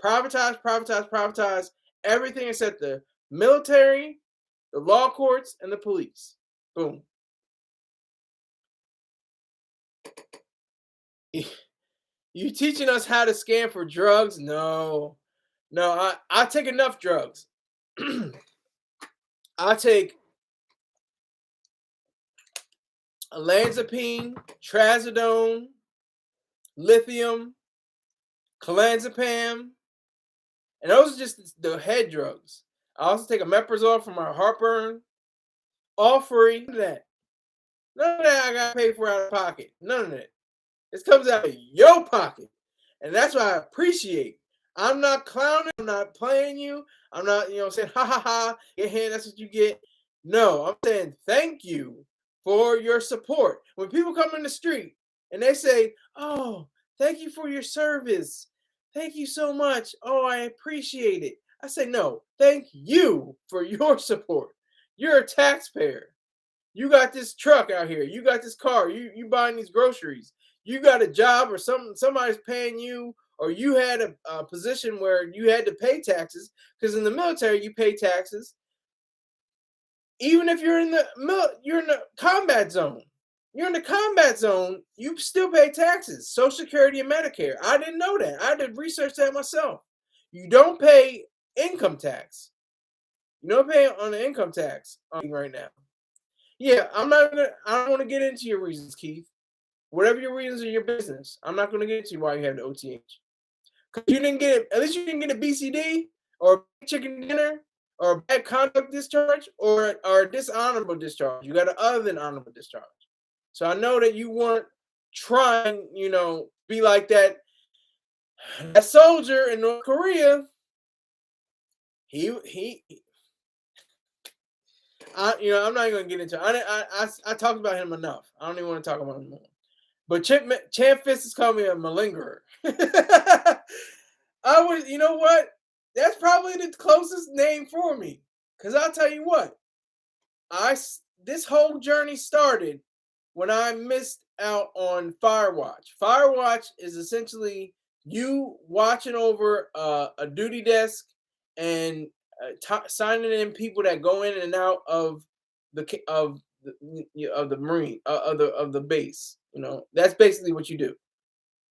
Privatize, privatize, privatize everything except the military, the law courts, and the police. Boom. You teaching us how to scam for drugs? No. No, I take enough drugs. I take olanzapine, trazodone, lithium, clonazepam, and those are just the head drugs. I also take omeprazole for my heartburn, all free. None of that. None of that I got to pay for out of pocket. None of that. This comes out of your pocket, and that's what I appreciate. I'm not clowning. I'm not playing you. I'm not, saying ha ha ha. Get here. That's what you get. No, I'm saying thank you for your support. When people come in the street and they say, "Oh, thank you for your service. Thank you so much. Oh, I appreciate it." I say, "No, thank you for your support." You're a taxpayer. You got this truck out here. You got this car. You buying these groceries. You got a job or somebody's paying you, or you had a position where you had to pay taxes, because in the military you pay taxes. Even if you're in the combat zone. You're in the combat zone, you still pay taxes, Social Security and Medicare. I didn't know that. I did research that myself. You don't pay income tax. You don't pay on the income tax right now. Yeah, I don't want to get into your reasons, Keith. Whatever your reasons are, your business. I'm not going to get into why you have the OTH. Because you didn't get it. At least you didn't get a BCD or a chicken dinner or a bad conduct discharge or a dishonorable discharge. You got an other than honorable discharge. So I know that you weren't trying, be like that soldier in North Korea. I'm not even gonna get into it. I talked about him enough. I don't even want to talk about him more. But Champ Fist has called me a malingerer. You know what? That's probably the closest name for me. Because I'll tell you what, this whole journey started when I missed out on Firewatch. Firewatch is essentially you watching over a duty desk and signing in people that go in and out of the Marine of the base. That's basically what you do,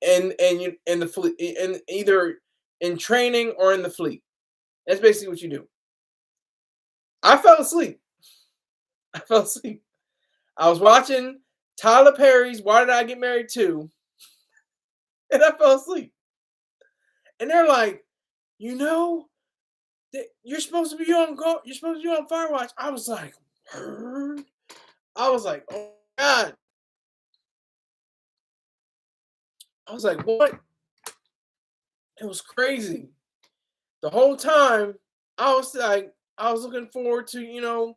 and you in the fleet, in either in training or in the fleet. That's basically what you do. I fell asleep. I was watching Tyler Perry's "Why Did I Get Married To," and I fell asleep. And they're like, you're supposed to be on go. You're supposed to be on Firewatch. I was like, oh God. I was like, what? It was crazy. The whole time I was looking forward to,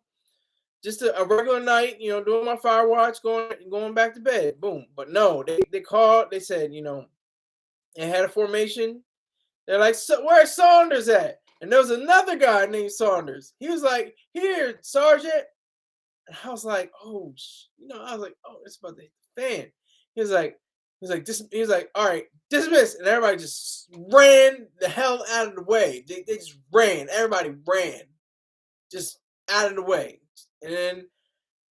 just a regular night, doing my Firewatch, going back to bed. Boom. But no, they called, they said, they had a formation. They're like, so, where's Saunders at? And there was another guy named Saunders. He was like, here, Sergeant. And I was like, oh, it's about to hit the fan. He was like, all right, dismiss. And everybody just ran the hell out of the way. They just ran. Everybody ran just out of the way. And then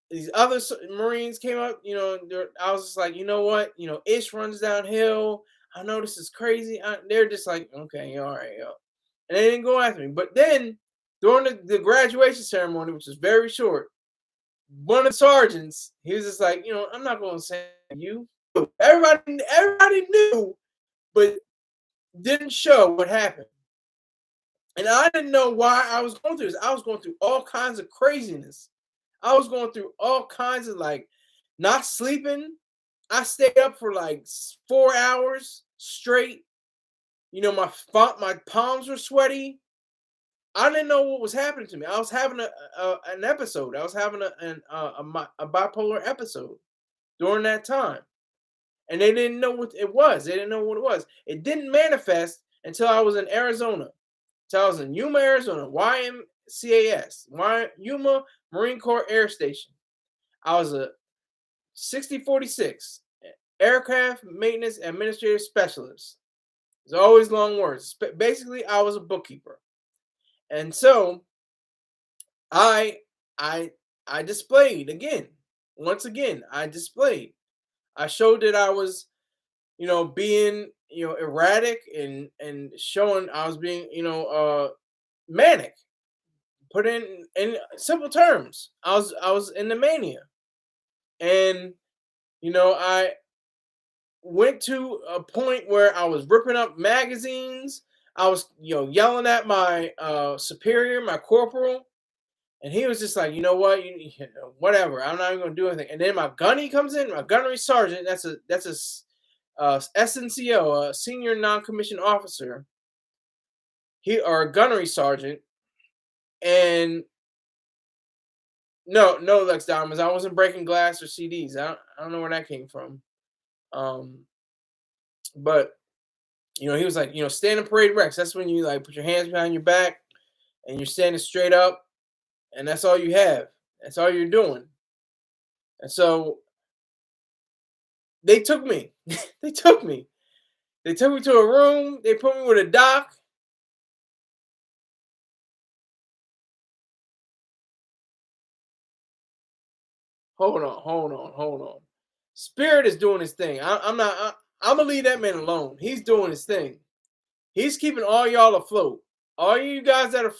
these other Marines came up, I was just like, you know what? Ish runs downhill. I know this is crazy. They're just like, okay, all right, yo. And they didn't go after me. But then during the graduation ceremony, which was very short, one of the sergeants, he was just like, I'm not going to say you. Everybody knew, but didn't show what happened. And I didn't know why I was going through this. I was going through all kinds of craziness. I was going through all kinds of not sleeping. I stayed up for 4 hours straight. My palms were sweaty. I didn't know what was happening to me. I was having an episode. I was having a bipolar episode during that time. And they didn't know what it was. They didn't know what it was. It didn't manifest until I was in Arizona. Until I was in Yuma, Arizona, YMCAS, Yuma Marine Corps Air Station. I was a 6046 aircraft maintenance administrative specialist. It's always long words. Basically, I was a bookkeeper. And so I displayed again. Once again, I displayed. I showed that I was, being, erratic and showing I was being, manic. Put in simple terms, I was in the mania. And, I went to a point where I was ripping up magazines. I was, yelling at my superior, my corporal, and he was just like, you know what, whatever. I'm not even gonna do anything. And then my gunny comes in, my gunnery sergeant. That's a SNCO, a senior non-commissioned officer. Or a gunnery sergeant, and no Lex Diamonds. I wasn't breaking glass or CDs. I don't know where that came from. But he was like, stand in parade Rex. That's when you put your hands behind your back and you're standing straight up. and that's all you have. That's all you're doing. And so they took me. they took me. They took me to a room. They put me with a doc. Hold on. Spirit is doing his thing. I'm not. I'm gonna leave that man alone. He's doing his thing. He's keeping all y'all afloat. All you guys that are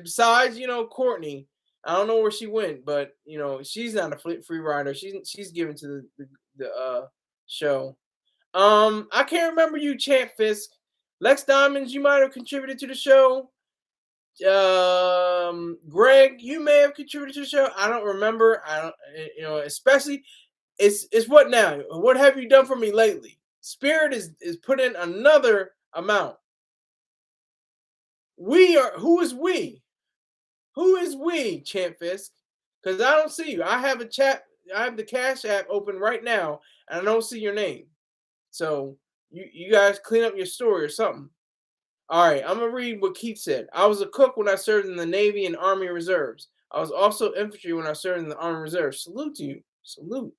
besides Courtney. I don't know where she went, but she's not a free rider. She's given to the show. I can't remember you, Champ Fisk. Lex Diamonds, you might have contributed to the show. Greg, you may have contributed to the show. I don't remember. I don't, especially it's what now? What have you done for me lately? Spirit is put in another amount. We are who is we? Who is we, Champ Fisk? Because I don't see you. I have a chat. I have the Cash App open right now, and I don't see your name. So you guys clean up your story or something. All right, I'm gonna read what Keith said. I was a cook when I served in the Navy and Army Reserves. I was also infantry when I served in the Army Reserves. Salute to you. Salute.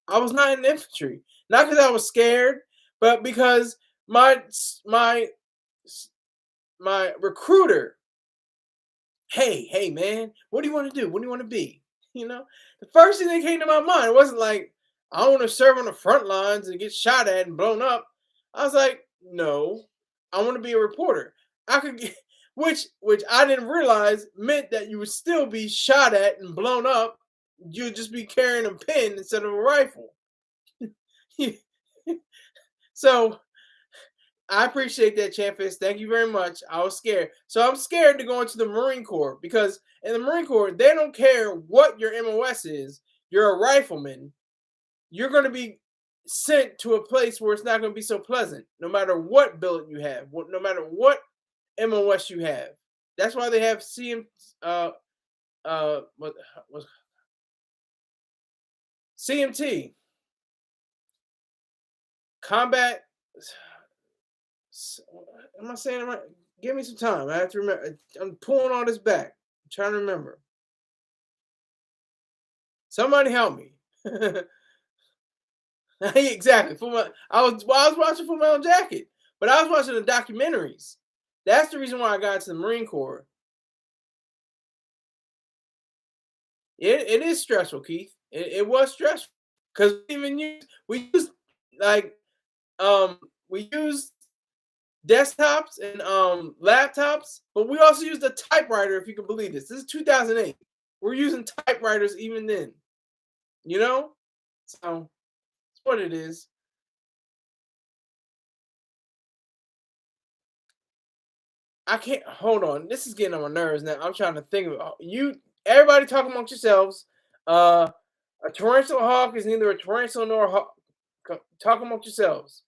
I was not in infantry, not because I was scared, but because my recruiter. Hey man, what do you want to do? What do you want to be? The first thing that came to my mind wasn't like I want to serve on the front lines and get shot at and blown up. I was like, no, I want to be a reporter. I could get, which I didn't realize meant that you would still be shot at and blown up. You'd just be carrying a pin instead of a rifle. So I appreciate that, Champus. Thank you very much. I was scared. So I'm scared to go into the Marine Corps because in the Marine Corps, they don't care what your MOS is. You're a rifleman. You're going to be sent to a place where it's not going to be so pleasant, no matter what billet you have, no matter what MOS you have. That's why they have CMT, combat. Am I saying it right? Give me some time. I have to remember. I'm pulling all this back. I'm trying to remember. Somebody help me. Exactly. I was watching Full Metal Jacket, but I was watching the documentaries. That's the reason why I got into the Marine Corps. It is stressful, Keith. It was stressful because we use desktops and laptops, but we also use the typewriter. If you can believe this is 2008. We're using typewriters even then. So it's what it is. I can't hold on. This is getting on my nerves now. I'm trying to think of you. Everybody talk amongst yourselves. A torrential hawk is neither a torrential nor a hawk. Talk amongst yourselves.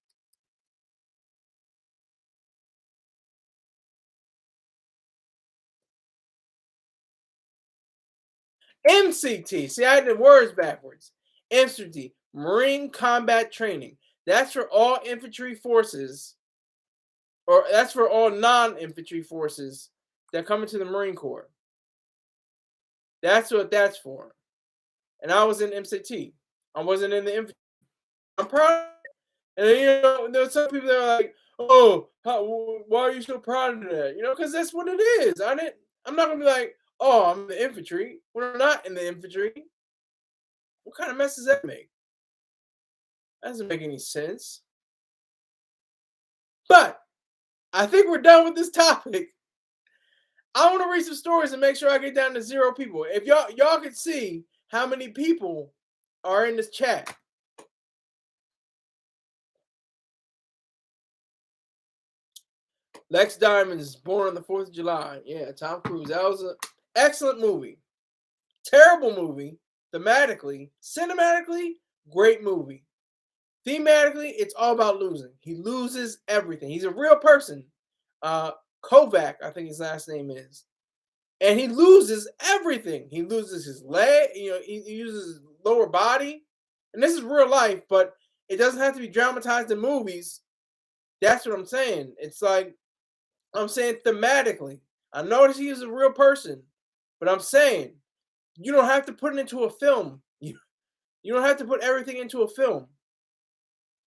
MCT. See, I had the words backwards. MCT, Marine Combat Training. That's for all infantry forces, or that's for all non-infantry forces that come into the Marine Corps. That's what that's for. And I was in MCT. I wasn't in the infantry. I'm proud. And there's some people that are like, "Oh, why are you so proud of that?" Because that's what it is. I'm not gonna be like, "Oh, I'm in the infantry." When I'm not in the infantry. What kind of mess does that make? That doesn't make any sense. But I think we're done with this topic. I want to read some stories and make sure I get down to 0 people. If y'all can see how many people are in this chat. Lex Diamond is born on the 4th of July. Yeah, Tom Cruise. That was an excellent movie. Terrible movie. Thematically, cinematically, great movie. Thematically, it's all about losing. He loses everything. He's a real person. Kovac, I think his last name is. And he loses everything. He loses his leg, he uses his lower body. And this is real life, but it doesn't have to be dramatized in movies. That's what I'm saying. It's like I'm saying thematically. I noticed he is a real person. But I'm saying you don't have to put it into a film. You don't have to put everything into a film.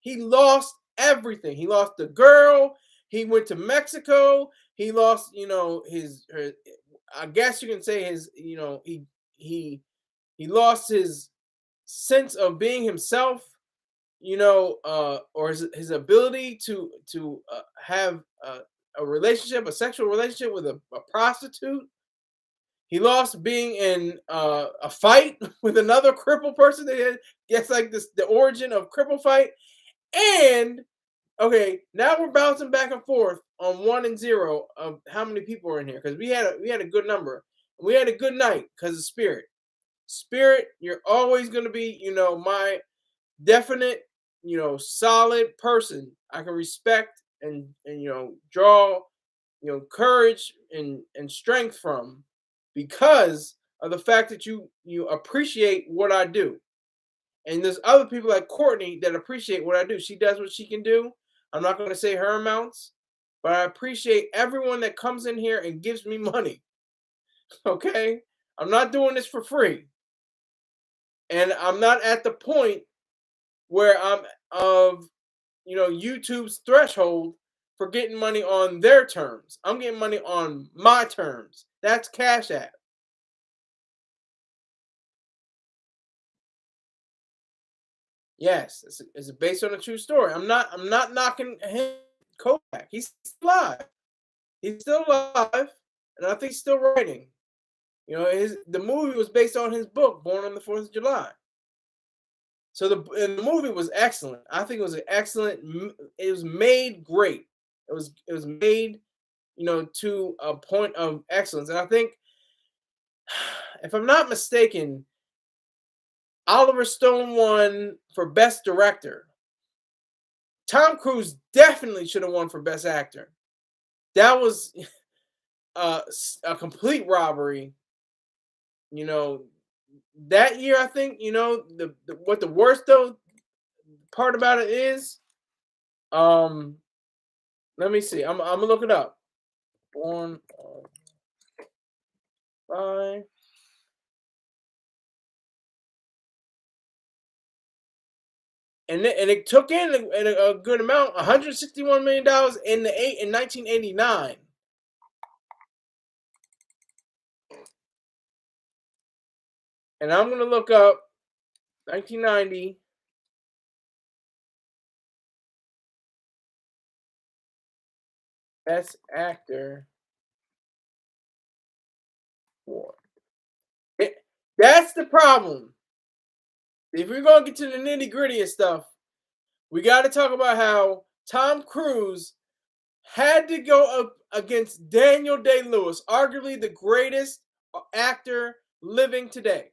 He lost everything. He lost the girl. He went to Mexico. He lost, I guess you can say his, he he lost his sense of being himself, or his ability to have a relationship, a sexual relationship with a prostitute. He lost being in a fight with another crippled person. That's like this, the origin of cripple fight. And okay, now we're bouncing back and forth on 1 and 0 of how many people are in here, because we had a good number. We had a good night because of Spirit. Spirit, you're always going to be, my definite, solid person I can respect and draw, courage and strength from, because of the fact that you appreciate what I do. And there's other people like Courtney that appreciate what I do. She does what she can do. I'm not going to say her amounts, but I appreciate everyone that comes in here and gives me money. Okay? I'm not doing this for free. And I'm not at the point where I'm of, YouTube's threshold for getting money on their terms. I'm getting money on my terms. That's Cash App. Yes, it's based on a true story. I'm not knocking him, Kodak. He's alive. He's still alive, and I think he's still writing. The movie was based on his book, Born on the 4th of July. So the movie was excellent. I think it was an excellent. It was made great. It was made, to a point of excellence. And I think, if I'm not mistaken, Oliver Stone won for Best Director. Tom Cruise definitely should have won for Best Actor. That was a complete robbery. That year, I think, what the worst though part about it is, let me see. I'm gonna look it up. Born by, and it took in a good amount, $161 million in 1989. And I'm gonna look up 1990 Best Actor for. That's the problem. If we're gonna get to the nitty gritty and stuff, we got to talk about how Tom Cruise had to go up against Daniel Day-Lewis, arguably the greatest actor living today.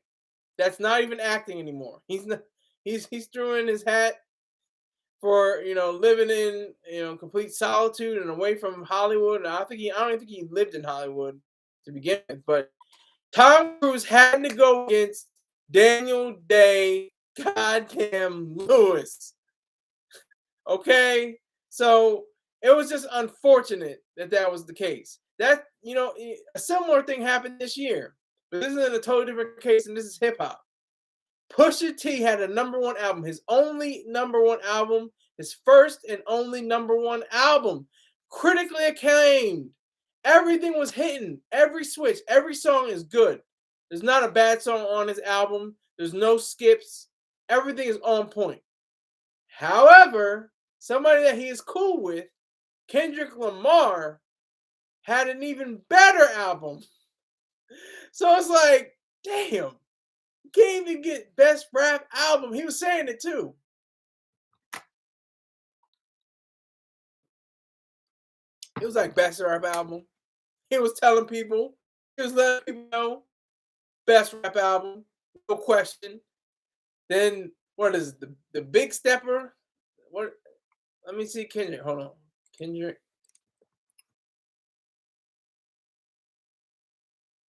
That's not even acting anymore. He's not. He's throwing his hat for, living in, complete solitude and away from Hollywood. I don't even think he lived in Hollywood to begin with. But Tom Cruise had to go against Daniel Day goddamn Lewis. Okay, so it was just unfortunate that was the case. That, a similar thing happened this year, but this is in a totally different case, and this is hip hop. Pusha T had a #1 album, his only #1 album, his first and only #1 album, critically acclaimed. Everything was hitting, every switch, every song is good. There's not a bad song on his album. There's no skips. Everything is on point. However, somebody that he is cool with, Kendrick Lamar, had an even better album. So it's like, damn, can't even get best rap album. He was saying it too. It was like best rap album. He was telling people, he was letting people know, best rap album, no question. Then what is it, the Big Stepper? What? Let me see Kendrick. Hold on, Kendrick.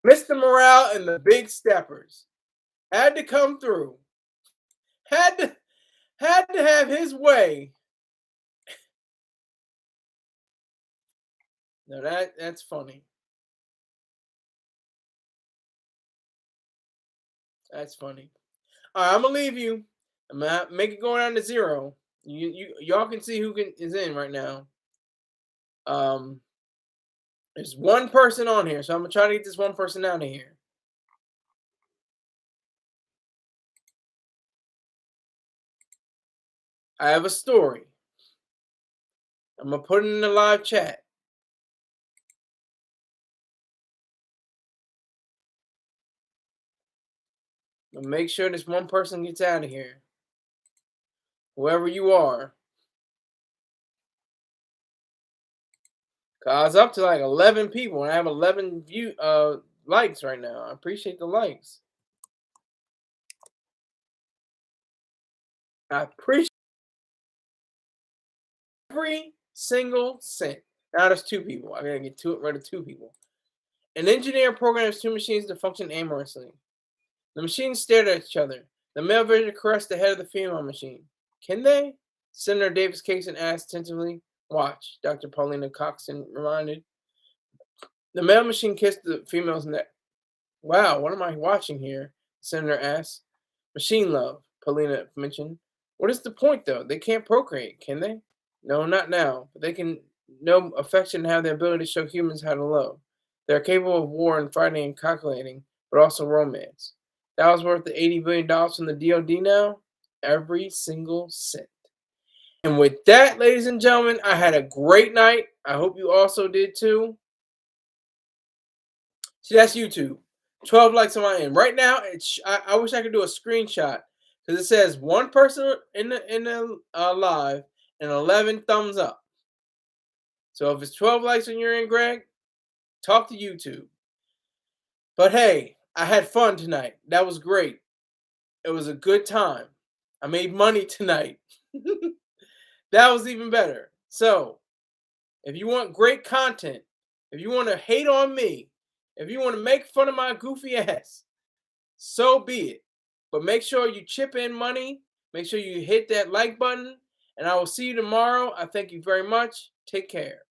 Mr. Morale and the Big Steppers had to come through. Had to have his way. No, that's funny. That's funny. All right, I'm gonna leave you. I'm gonna make it go down to zero. Y'all can see who is in right now. Um, there's one person on here, so I'm gonna try to get this one person out of here. I have a story. I'm gonna put it in the live chat. I'm gonna make sure this one person gets out of here. Whoever you are. Cause I was up to like 11 people, and I have 11 likes right now. I appreciate the likes. I appreciate every single cent. Now there's two people. I gotta get rid of two people. An engineer programs two machines to function amorously. The machines stared at each other. The male version caressed the head of the female machine. Can they? Senator Davis Cason asked tentatively. Watch, Dr. Paulina Coxon reminded. The male machine kissed the female's neck. Wow, what am I watching here? The senator asked. Machine love, Paulina mentioned. What is the point, though? They can't procreate, can they? No, not now. But they can know affection and have the ability to show humans how to love. They are capable of war and fighting and calculating, but also romance. That was worth the $80 billion from the DoD now? Every single cent. And with that, ladies and gentlemen, I had a great night. I hope you also did too. See, that's YouTube. 12 likes on my end. Right now, I wish I could do a screenshot because it says one person in the live and 11 thumbs up. So if it's 12 likes on your end, Greg, talk to YouTube. But hey, I had fun tonight. That was great. It was a good time. I made money tonight. That was even better. So if you want great content, if you want to hate on me, if you want to make fun of my goofy ass, so be it. But make sure you chip in money. Make sure you hit that like button. And I will see you tomorrow. I thank you very much. Take care.